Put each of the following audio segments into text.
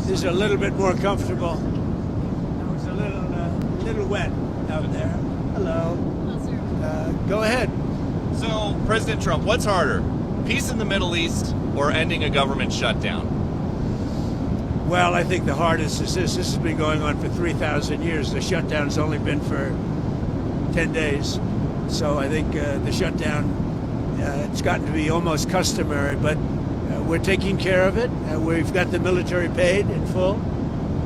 This is a little bit more comfortable. It was a little wet out there. Hello. Hello, sir. Go ahead. So, President Trump, what's harder? Peace in the Middle East or ending a government shutdown? Well, I think the hardest is this. This has been going on for 3,000 years. The shutdown's only been for 10 days. So I think the shutdown, it's gotten to be almost customary, but we're taking care of it. We've got the military paid in full,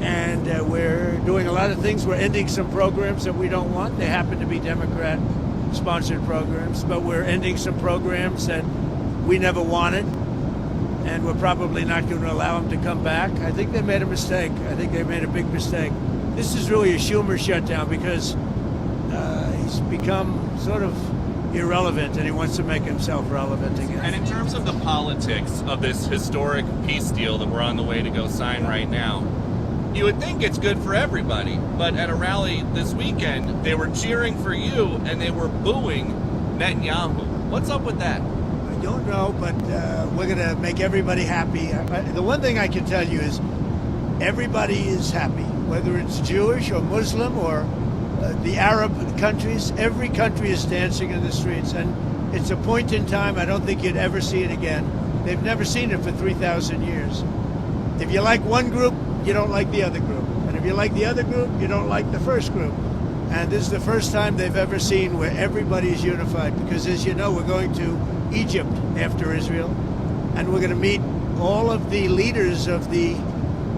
and we're doing a lot of things. We're ending some programs that we don't want. They happen to be Democrat-sponsored programs, but we're ending some programs that we never wanted, and we're probably not going to allow them to come back. I think they made a mistake. I think they made a big mistake. This is really a Schumer shutdown because he's become sort of irrelevant, and he wants to make himself relevant again. And in terms of the politics of this historic peace deal that we're on the way to go sign right now, you would think it's good for everybody, but at a rally this weekend, they were cheering for you and they were booing Netanyahu. What's up with that? I don't know, but we're going to make everybody happy. The one thing I can tell you is everybody is happy, whether it's Jewish or Muslim or the Arab countries. Every country is dancing in the streets, and it's a point in time I don't think you'd ever see it again. They've never seen it for 3,000 years. If you like one group, you don't like the other group. And if you like the other group, you don't like the first group. And this is the first time they've ever seen where everybody is unified, because as you know, we're going to Egypt after Israel, and we're going to meet all of the leaders of the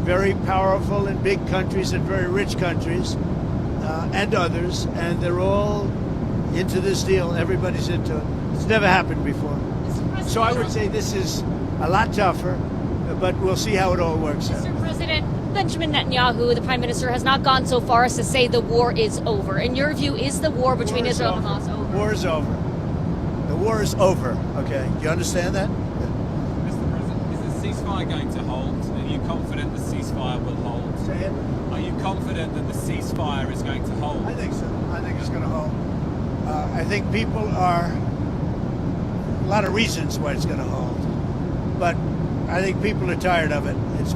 very powerful and big countries and very rich countries and others, and they're all into this deal. Everybody's into it. It's never happened before. So I would say this is a lot tougher, but we'll see how it all works out. Mr. President, Benjamin Netanyahu, the Prime Minister, has not gone so far as to say the war is over. In your view, is the war between Israel and Hamas over? The war is over. The war is over, okay? Do you understand that? Mr. President, is the ceasefire going to hold? Are you confident the ceasefire will hold? Say it. Are you confident that the ceasefire is going to hold? I think so. I think it's going to hold. I think people are, a lot of reasons why it's going to hold, but I think people are tired of it. It's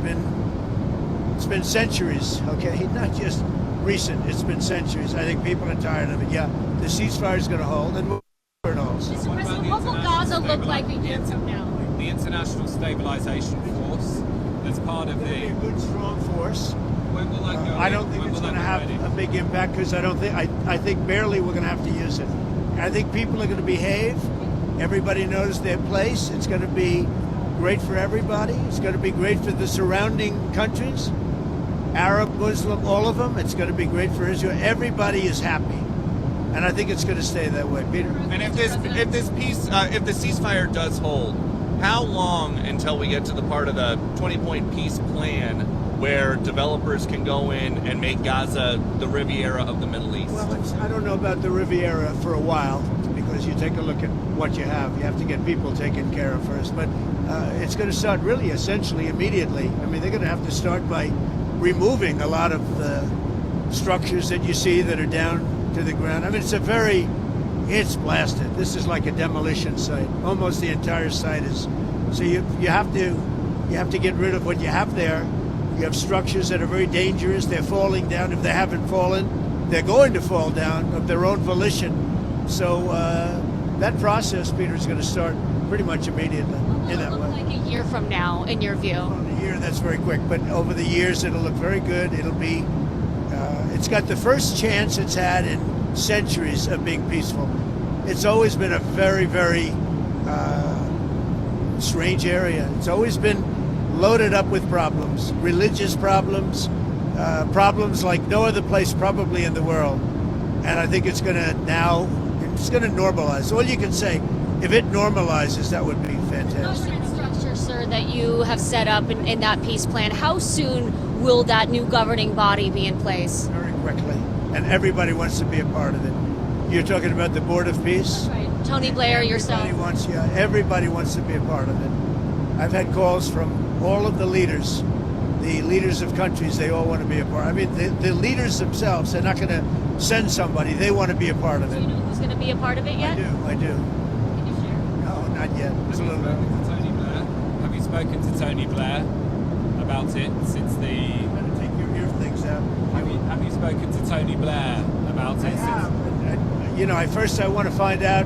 been centuries, okay? Not just recent, it's been centuries. I think people are tired of it. Yeah, the ceasefire is going to hold, and it holds. Mr. President, what will Gaza look like a year from now? The international stabilization force that's part of It'll be the... a good, strong force. When will that go? I don't think it's going to have a big impact because I think barely we're going to have to use it. I think people are going to behave. Everybody knows their place. It's going to be great for everybody. It's going to be great for the surrounding countries, Arab, Muslim, all of them. It's going to be great for Israel. Everybody is happy, and I think it's going to stay that way. Peter. And if the ceasefire does hold, how long until we get to the part of the 20-point peace plan where developers can go in and make Gaza the Riviera of the Middle East? Well, I don't know about the Riviera for a while, because you take a look at what you have. You have to get people taken care of first. But it's going to start really essentially immediately. I mean, they're going to have to start by removing a lot of the structures that you see that are down to the ground. I mean, it's blasted. This is like a demolition site. Almost the entire site is. So you have to get rid of what you have there. You have structures that are very dangerous. They're falling down. If they haven't fallen, they're going to fall down of their own volition. So that process, Peter, is going to start pretty much immediately in that way. Like a year from now, in your view? Well, a year, that's very quick. But over the years, it'll look very good. It'll be, it's got the first chance it's had in centuries of being peaceful. It's always been a very, very strange area. It's always been loaded up with problems, religious problems, problems like no other place probably in the world. And I think it's going to normalize. All you can say, if it normalizes, that would be fantastic. Government structure, sir, that you have set up in that peace plan, how soon will that new governing body be in place? Very quickly. And everybody wants to be a part of it. You're talking about the Board of Peace? Right. Tony Blair, yourself. Everybody wants to be a part of it. I've had calls from all of the leaders of countries. They all want to be a part. I mean, the leaders themselves, they're not going to send somebody. They want to be a part of it. Do you know who's going to be a part of it yet? I do. Can you share? No, not yet. It's a little bit. Have you spoken to Tony Blair about it since the? I'm going to take your ear things out. Have you spoken to Tony Blair about it? I have. You know, I want to find out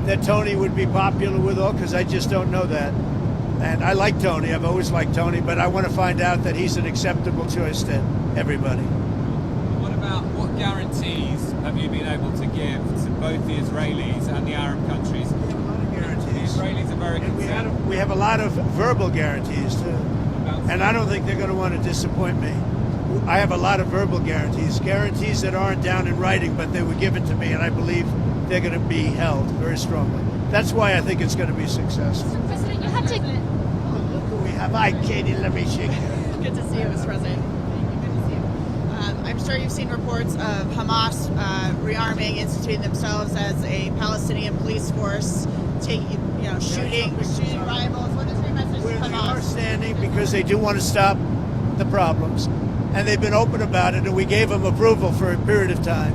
that Tony would be popular with all, because I just don't know that. And I like Tony. I've always liked Tony, but I want to find out that he's an acceptable choice to everybody. What guarantees have you been able to give to both the Israelis and the Arab countries? We have a lot of guarantees. The Israelis are very concerned. We have a lot of verbal guarantees too. And I don't think they're going to want to disappoint me. I have a lot of verbal guarantees that aren't down in writing, but they were given to me, and I believe they're going to be held very strongly. That's why I think it's going to be successful. Mr. President, you had to. Oh, look who we have. Hi, Katie. Let me shake you. Good to see you, Mr. President. Good to see you. I'm sure you've seen reports of Hamas rearming, instituting themselves as a Palestinian police force, shooting rivals. What is your message to We are Hamas? standing because they do want to stop the problems, and they've been open about it, and we gave them approval for a period of time.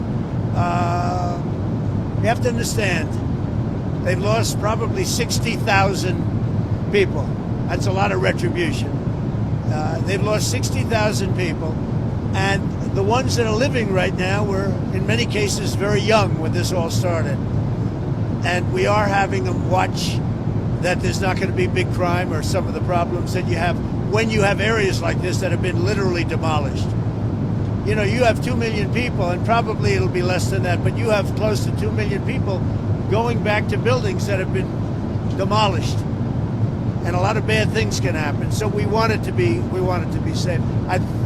You have to understand, they've lost probably 60,000 people. That's a lot of retribution. They've lost 60,000 people, and the ones that are living right now were, in many cases, very young when this all started. And we are having them watch that there's not going to be big crime or some of the problems that you have when you have areas like this that have been literally demolished. You know, you have 2 million people, and probably it'll be less than that, but you have close to 2 million people going back to buildings that have been demolished. And a lot of bad things can happen. So we want it to be safe.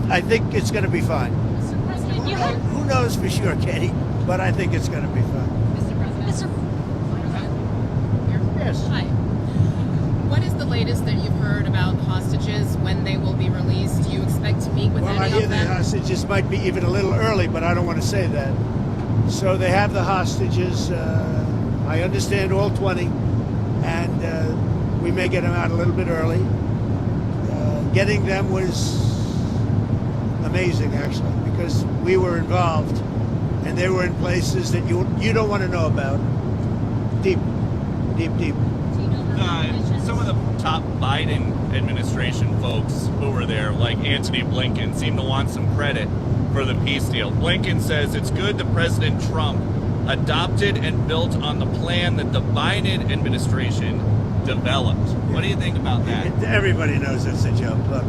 I think it's going to be fine. Mr. President, you had. Who knows for sure, Katie? But I think it's going to be fine. Mr. President. Yes. Hi. What is the latest that you've heard about hostages, when they will be released? Do you expect to meet with Well, I any hear of the them? hostages might be even a little early, but I don't want to say that. So they have the hostages. I understand all 20, and we may get them out a little bit early. Getting them was amazing, actually, because we were involved, and they were in places that you don't want to know about. Deep. Some of the top Biden administration folks who were there, like Antony Blinken, seem to want some credit for the peace deal. Blinken says it's good that President Trump adopted and built on the plan that the Biden administration developed. What do you think about that? Everybody knows it's a joke. Look,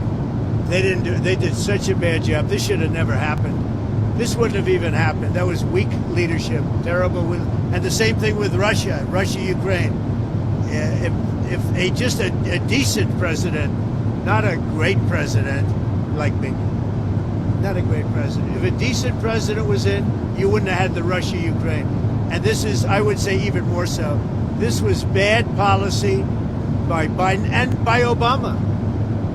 they did such a bad job. This should have never happened. This wouldn't have even happened. That was weak leadership, terrible. And the same thing with Russia, Ukraine. If just a decent president, not a great president like me, not a great president. If a decent president was in, you wouldn't have had the Russia-Ukraine. And this is, I would say, even more so. This was bad policy by Biden and by Obama.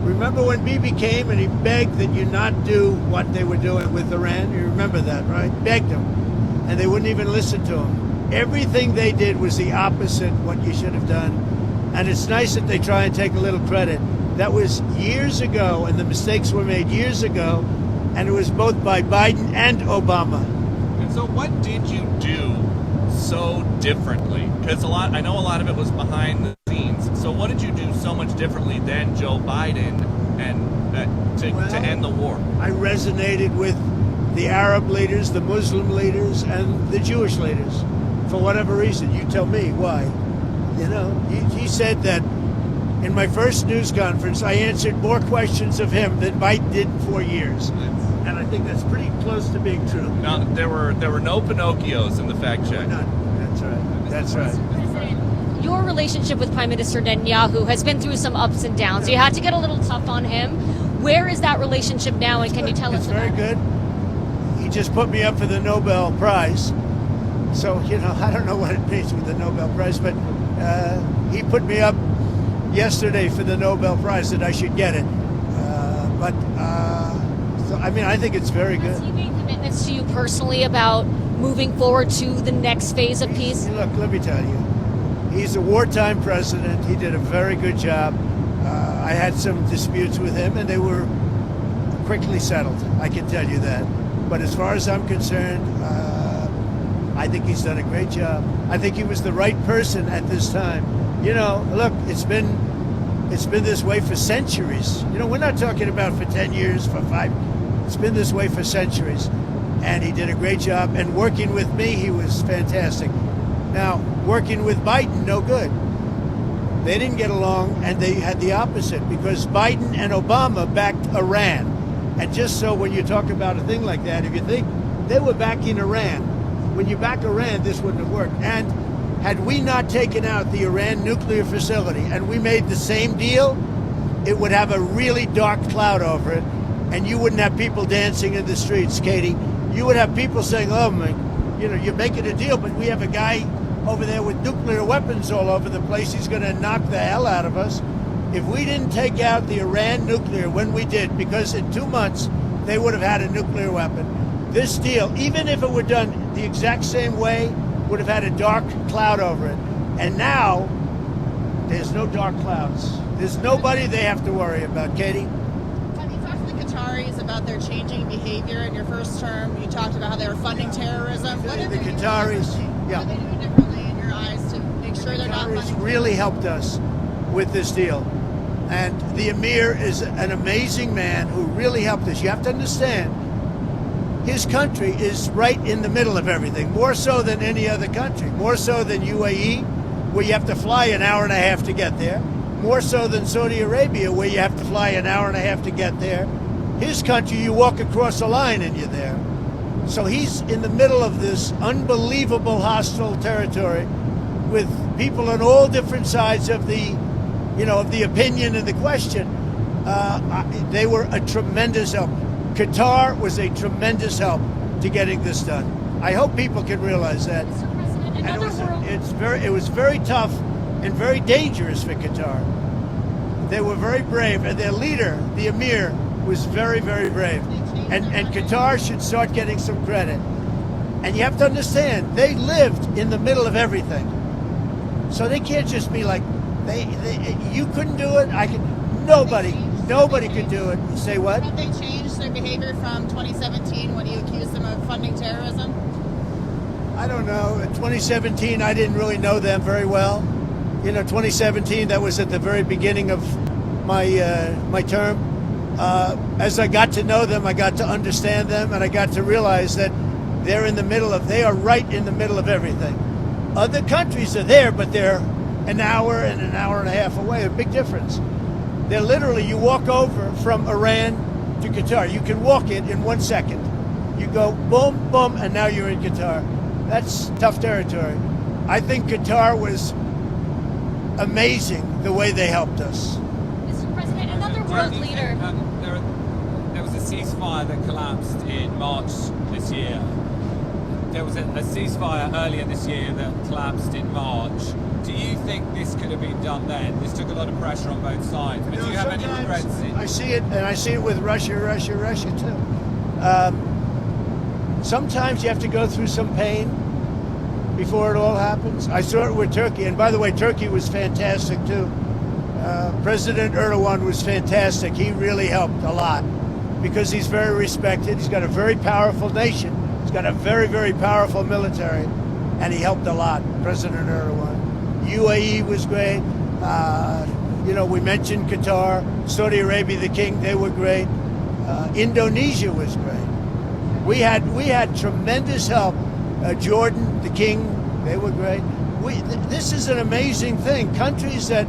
Remember when Bibi came and he begged that you not do what they were doing with Iran? You remember that, right? Begged them. And they wouldn't even listen to him. Everything they did was the opposite what you should have done. And it's nice that they try and take a little credit. That was years ago, and the mistakes were made years ago, and it was both by Biden and Obama. And so what did you do so differently? Because I know a lot of it was behind the scenes. So what did you do so much differently than Joe Biden to end the war? I resonated with the Arab leaders, the Muslim leaders, and the Jewish leaders. For whatever reason, you tell me why. You know, he said that in my first news conference, I answered more questions of him than Biden did in 4 years. And I think that's pretty close to being true. Now, there were no Pinocchios in the fact check. None. That's right. President, your relationship with Prime Minister Netanyahu has been through some ups and downs. You had to get a little tough on him. Where is that relationship now, and can you tell us about it? It's very good. He just put me up for the Nobel Prize. So, you know, I don't know what it means with the Nobel Prize, but he put me up yesterday for the Nobel Prize that I should get it. So, I mean, I think it's very good. Has he made commitments to you personally about moving forward to the next phase of peace? Look, let me tell you, he's a wartime president. He did a very good job. I had some disputes with him, and they were quickly settled. I can tell you that. But as far as I'm concerned, I think he's done a great job. I think he was the right person at this time. You know, look, it's been It's been this way for centuries. You know, we're not talking about for 10 years, for 5. It's been this way for centuries. And he did a great job. And working with me, he was fantastic. Now, working with Biden, no good. They didn't get along, and they had the opposite, because Biden and Obama backed Iran. And just so when you talk about a thing like that, if you think they were backing Iran, when you back Iran, this wouldn't have worked. And had we not taken out the Iran nuclear facility and we made the same deal, it would have a really dark cloud over it, and you wouldn't have people dancing in the streets, Katie. You would have people saying, oh, my, you know, you're making a deal, but we have a guy over there with nuclear weapons all over the place. He's going to knock the hell out of us. If we didn't take out the Iran nuclear when we did, because in 2 months they would have had a nuclear weapon, this deal, even if it were done the exact same way, would have had a dark cloud over it. And now there's no dark clouds. There's nobody they have to worry about, Katie. Have you talked to the Qataris about their changing behavior in your first term? You talked about how they were funding terrorism. What are The they doing Qataris, differently? yeah. What are they doing differently in your eyes to make sure they're not Qataris funding really helped us with this deal. And the Emir is an amazing man who really helped us. You have to understand, his country is right in the middle of everything, more so than any other country, more so than UAE, where you have to fly an hour and a half to get there, more so than Saudi Arabia, where you have to fly an hour and a half to get there. His country, you walk across a line and you're there. So he's in the middle of this unbelievable hostile territory with people on all different sides of the, you know, of the opinion and the question. They were a tremendous help. Qatar was a tremendous help to getting this done. I hope people can realize that. Mr. President, And another it was very tough and very dangerous for Qatar. They were very brave, and their leader, the Emir, was very, very brave. And Qatar should start getting some credit. And you have to understand, they lived in the middle of everything. So they can't just be like, you couldn't do it, I could. Nobody could do it. Say what? Have they changed their behavior from 2017 when you accused them of funding terrorism? I don't know. In 2017, I didn't really know them very well. You know, 2017, that was at the very beginning of my term. As I got to know them, I got to understand them, and I got to realize that they are right in the middle of everything. Other countries are there, but they're an hour and a half away. A big difference. They're literally, you walk over from Iran to Qatar. You can walk it in 1 second. You go boom, boom, and now you're in Qatar. That's tough territory. I think Qatar was amazing the way they helped us. Mr. President, another world leader. There was a ceasefire that collapsed in March this year. There was a ceasefire earlier this year that collapsed in March. Do you think this could have been done then? This took a lot of pressure on both sides. But do you have any regrets? I see it, and I see it with Russia too. Sometimes you have to go through some pain before it all happens. I saw it with Turkey, and by the way, Turkey was fantastic too. President Erdogan was fantastic. He really helped a lot because he's very respected. He's got a very powerful nation. He's got a very, very powerful military, and he helped a lot, President Erdogan. UAE was great. You know, we mentioned Qatar, Saudi Arabia, the king, they were great. Indonesia was great. We had tremendous help. Jordan, the king, they were great. This is an amazing thing. Countries that,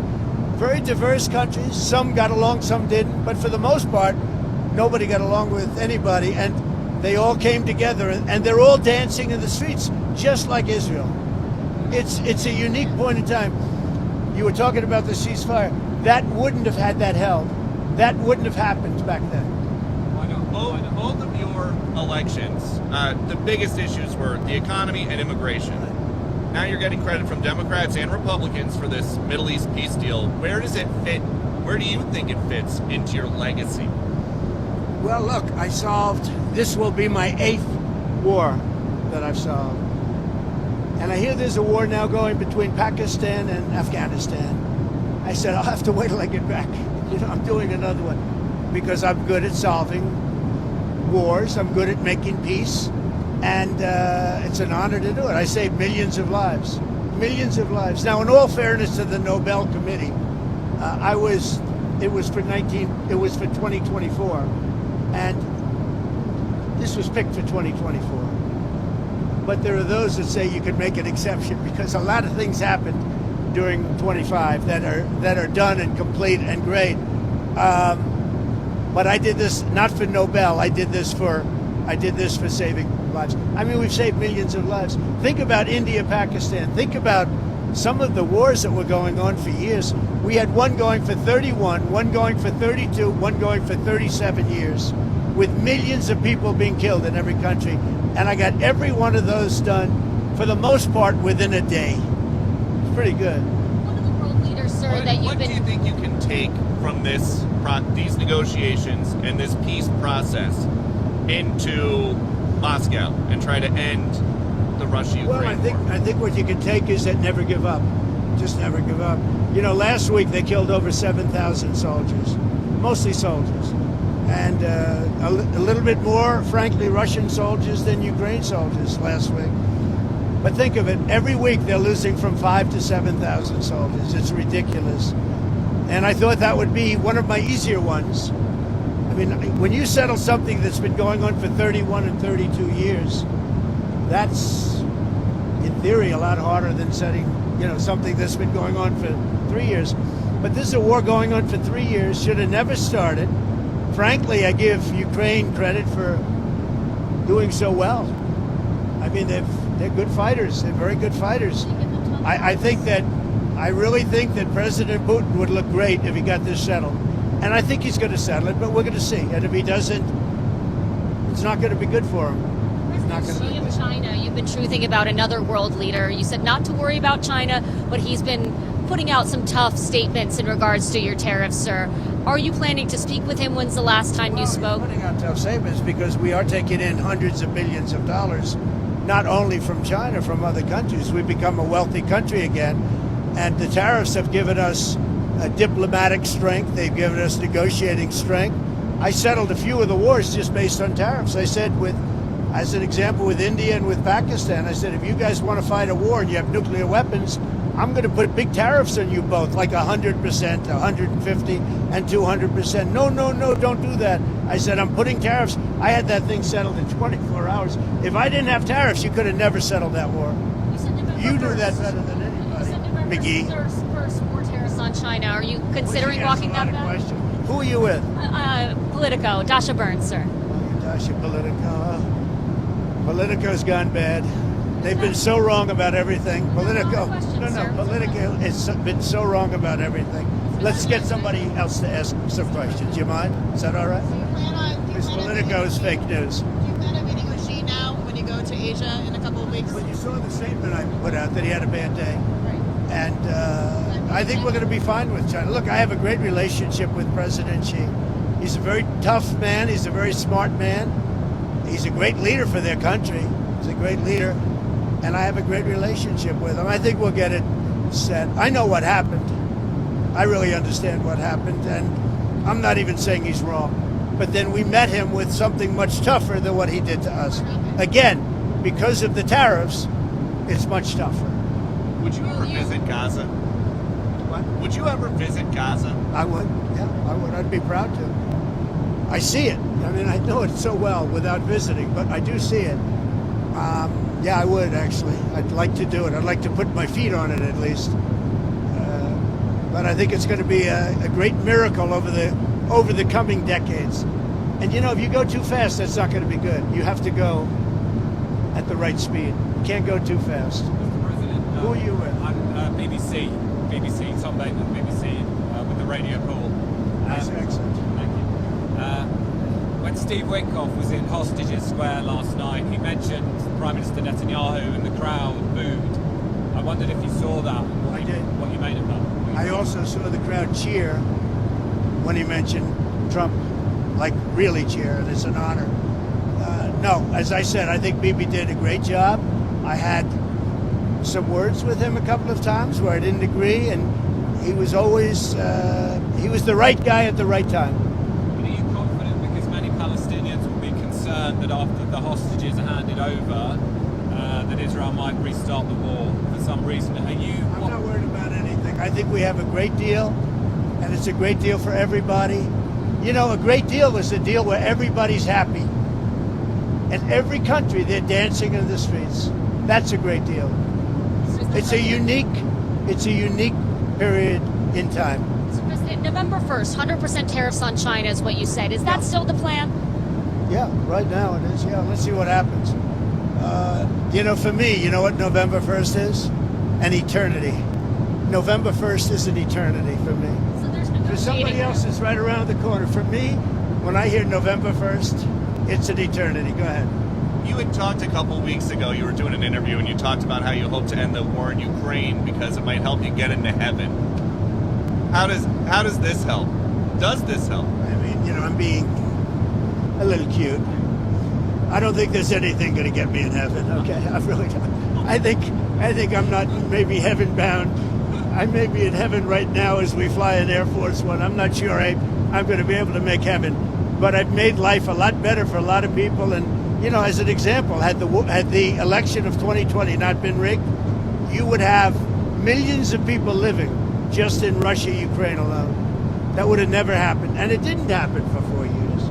very diverse countries, some got along, some didn't, but for the most part, nobody got along with anybody, and they all came together, and they're all dancing in the streets, just like Israel. It's a unique point in time. You were talking about the ceasefire. That wouldn't have had that held. That wouldn't have happened back then. Why not? Both of your elections, the biggest issues were the economy and immigration. Now you're getting credit from Democrats and Republicans for this Middle East peace deal. Where does it fit? Where do you think it fits into your legacy? Well, look, this will be my 8th war that I've solved. And I hear there's a war now going between Pakistan and Afghanistan. I said, I'll have to wait till I get back. You know, I'm doing another one because I'm good at solving wars. I'm good at making peace. And it's an honor to do it. I saved millions of lives. Millions of lives. Now, in all fairness to the Nobel Committee, It was for 2024, and this was picked for 2024. But there are those that say you could make an exception because a lot of things happened during 25 that are done and complete and great. But I did this not for Nobel. I did this for saving lives. I mean, we've saved millions of lives. Think about India, Pakistan. Think about some of the wars that were going on for years. We had one going for 31, one going for 32, one going for 37 years, with millions of people being killed in every country. And I got every one of those done, for the most part, within a day. It's pretty good. One of the world leaders, sir, that you've What do you been... think you can take from these negotiations and this peace process into Moscow and try to end the Russia-Ukraine Well, I think what you can take is that never give up. Just never give up. You know, last week they killed over 7,000 soldiers, mostly soldiers, and a little bit more, frankly, Russian soldiers than Ukraine soldiers last week. But think of it, every week they're losing from 5,000 to 7,000 soldiers. It's ridiculous. And I thought that would be one of my easier ones. I mean, when you settle something that's been going on for 31 and 32 years, that's, in theory, a lot harder than setting, something that's been going on for 3 years. But this is a war going on for 3 years, should have never started. Frankly, I give Ukraine credit for doing so well. I mean, they're good fighters. They're very good fighters. I really think that President Putin would look great if he got this settled. And I think he's going to settle it, but we're going to see. And if he doesn't, it's not going to be good for him. It's not going to be Xi good. of China, you've been truthing about another world leader. You said not to worry about China, but he's been putting out some tough statements in regards to your tariffs, sir. Are you planning to speak with him? When's the last time you spoke? We're putting out tough statements because we are taking in hundreds of billions of dollars, not only from China, from other countries. We've become a wealthy country again, and the tariffs have given us diplomatic strength. They've given us negotiating strength. I settled a few of the wars just based on tariffs. I said, as an example, with India and with Pakistan, I said, if you guys want to fight a war and you have nuclear weapons, I'm going to put big tariffs on you both, like 100%, 150, and 200%. No, don't do that. I said, I'm putting tariffs. I had that thing settled in 24 hours. If I didn't have tariffs, you could have never settled that war. You do that better than anybody, McGee. First more tariffs on China. Are you considering Well, she walking asked that a lot of back? questions. Who are you with? Politico, Dasha Burns, sir. Dasha, Politico. Politico's gone bad. They've been so wrong about everything. Politico has been so wrong about everything. Let's get somebody else to ask some questions. You mind? Is that all right? Because Politico is fake news. Do you plan on meeting with Xi now when you go to Asia in a couple of weeks? Well, you saw the statement I put out that he had a bad day. And I think we're going to be fine with China. Look, I have a great relationship with President Xi. He's a very tough man. He's a very smart man. He's a great leader for their country. He's a great leader. And I have a great relationship with him. I think we'll get it set. I know what happened. I really understand what happened. And I'm not even saying he's wrong. But then we met him with something much tougher than what he did to us. Again, because of the tariffs, it's much tougher. Would you ever visit Gaza? What? Would you ever visit Gaza? I would. Yeah, I would. I'd be proud to. I see it. I mean, I know it so well without visiting, but I do see it. Yeah, I would actually. I'd like to do it. I'd like to put my feet on it at least. But I think it's going to be a great miracle over the coming decades. And if you go too fast, that's not going to be good. You have to go at the right speed. You can't go too fast. Mr. President, Who are you with? I'm BBC, Tom Bateman, BBC, with the radio call. Nice accent. Thank you. When Steve Witkoff was in Hostages Square last night, he mentioned Prime Minister Netanyahu and the crowd booed. I wondered if you saw that, I did. what you made of that. I also saw the crowd cheer when he mentioned Trump, like really cheer, and it's an honor. No, as I said, I think Bibi did a great job. I had some words with him a couple of times where I didn't agree, and he was always, he was the right guy at the right time. But are you confident, because many Palestinians will be concerned that after the hostages are handed over, that Israel might restart the war for some reason? I'm not worried about anything. I think we have a great deal, and it's a great deal for everybody. You know, a great deal is a deal where everybody's happy. In every country, they're dancing in the streets. That's a great deal. It's a unique period in time. So President, November 1st, 100% tariffs on China is what you said. Is that still the plan? Yeah, right now it is. Yeah, let's see what happens. You know, for me, you know what November 1st is? An eternity. November 1st is an eternity for me. So there's For somebody else, it's right around the corner. For me, when I hear November 1st, it's an eternity. Go ahead. You had talked a couple weeks ago, you were doing an interview, and you talked about how you hope to end the war in Ukraine because it might help you get into heaven. How does this help? Does this help? I mean, you know, I'm being a little cute. I don't think there's anything going to get me in heaven. Okay, I really don't. I think I'm not maybe heaven bound. I may be in heaven right now as we fly in Air Force One. I'm not sure I'm going to be able to make heaven, but I've made life a lot better for a lot of people. And you know, as an example, had the election of 2020 not been rigged, you would have millions of people living just in Russia, Ukraine alone. That would have never happened, and it didn't happen for 4 years.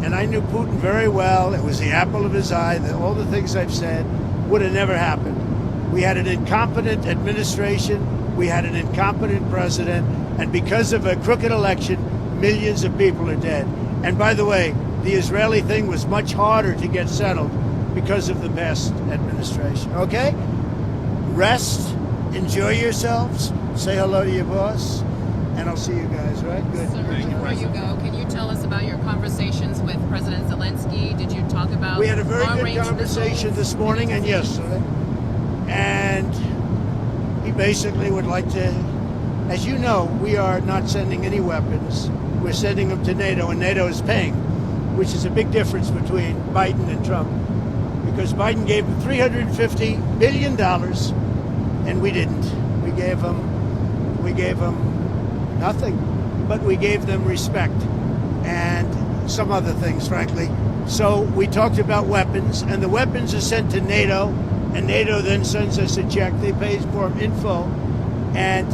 And I knew Putin very well. It was the apple of his eye. All the things I've said would have never happened. We had an incompetent administration. We had an incompetent president. And because of a crooked election, millions of people are dead. And by the way, the Israeli thing was much harder to get settled because of the past administration. Okay? Rest. Enjoy yourselves. Say hello to your boss. And I'll see you guys, right? Good. Sir, before you go, can you tell us about your conversations with President Zelensky? Did you talk about We had a very good long-range conversation missiles? this morning and yesterday. And he basically would like to, as you know, we are not sending any weapons. We're sending them to NATO, and NATO is paying, which is a big difference between Biden and Trump. Because Biden gave them $350 billion, and we didn't. We gave them nothing, but we gave them respect and some other things, frankly. So we talked about weapons, and the weapons are sent to NATO, and NATO then sends us a check. They pay for them in full, and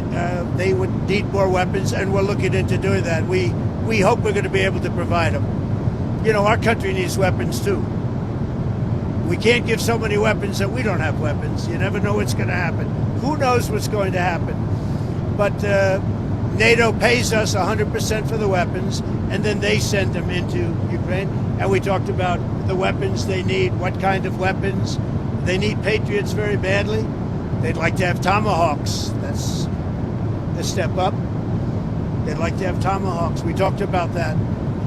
they would need more weapons, and we're looking into doing that. We hope we're going to be able to provide them. You know, our country needs weapons too. We can't give so many weapons that we don't have weapons. You never know what's going to happen. Who knows what's going to happen? But NATO pays us 100% for the weapons, and then they send them into Ukraine. And we talked about the weapons they need, what kind of weapons. They need Patriots very badly. They'd like to have Tomahawks. That's a step up. They'd like to have Tomahawks. We talked about that.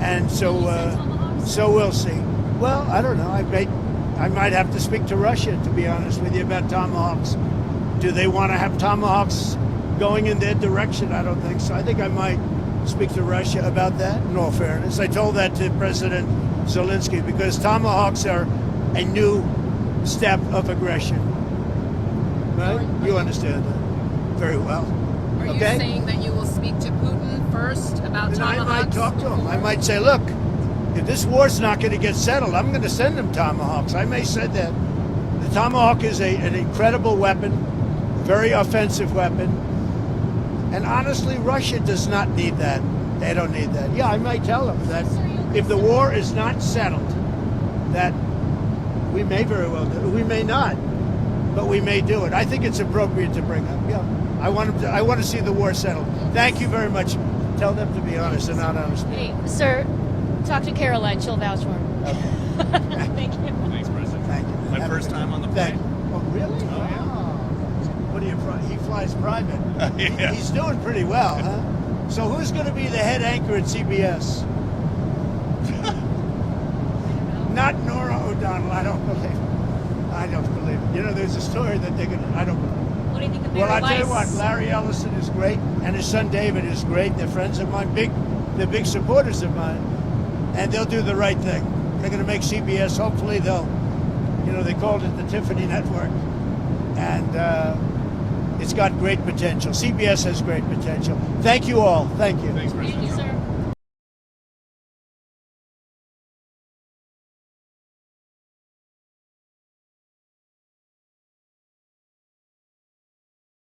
And so we'll see. Well, I don't know. I might have to speak to Russia, to be honest with you, about Tomahawks. Do they want to have Tomahawks going in their direction? I don't think so. I think I might speak to Russia about that, in all fairness. I told that to President Zelensky, because Tomahawks are a new step of aggression. Right? You understand that very well. Are you Okay? saying that you will speak to Putin first about And I Tomahawks? might talk to him. I might say, look, if this war's not going to get settled, I'm going to send them Tomahawks. I may say that. The Tomahawk is an incredible weapon, very offensive weapon. And honestly, Russia does not need that. They don't need that. Yeah, I might tell them that if the war is not settled, that we may very well do it. We may not, but we may do it. I think it's appropriate to bring up. Yeah, I want to see the war settled. Thank you very much. Tell them to be honest and not honest. Hey, sir, talk to Caroline. She'll vouch for him. Okay. Thank you. Thanks, President. Thank you. My first time on the plane. Oh, really? Oh, yeah. What do you? He flies private. Yeah. He's doing pretty well, huh? So who's going to be the head anchor at CBS? Not Nora O'Donnell. I don't believe it. You know, there's a story that they're going to. I don't believe it. What do you think of Mary Well, I tell you Weiss? what, Larry Ellison is great, and his son David is great. They're friends of mine, they're big supporters of mine, and they'll do the right thing. They're going to make CBS. Hopefully, they called it the Tiffany Network, and it's got great potential. CBS has great potential. Thank you all. Thank you. Thanks, President.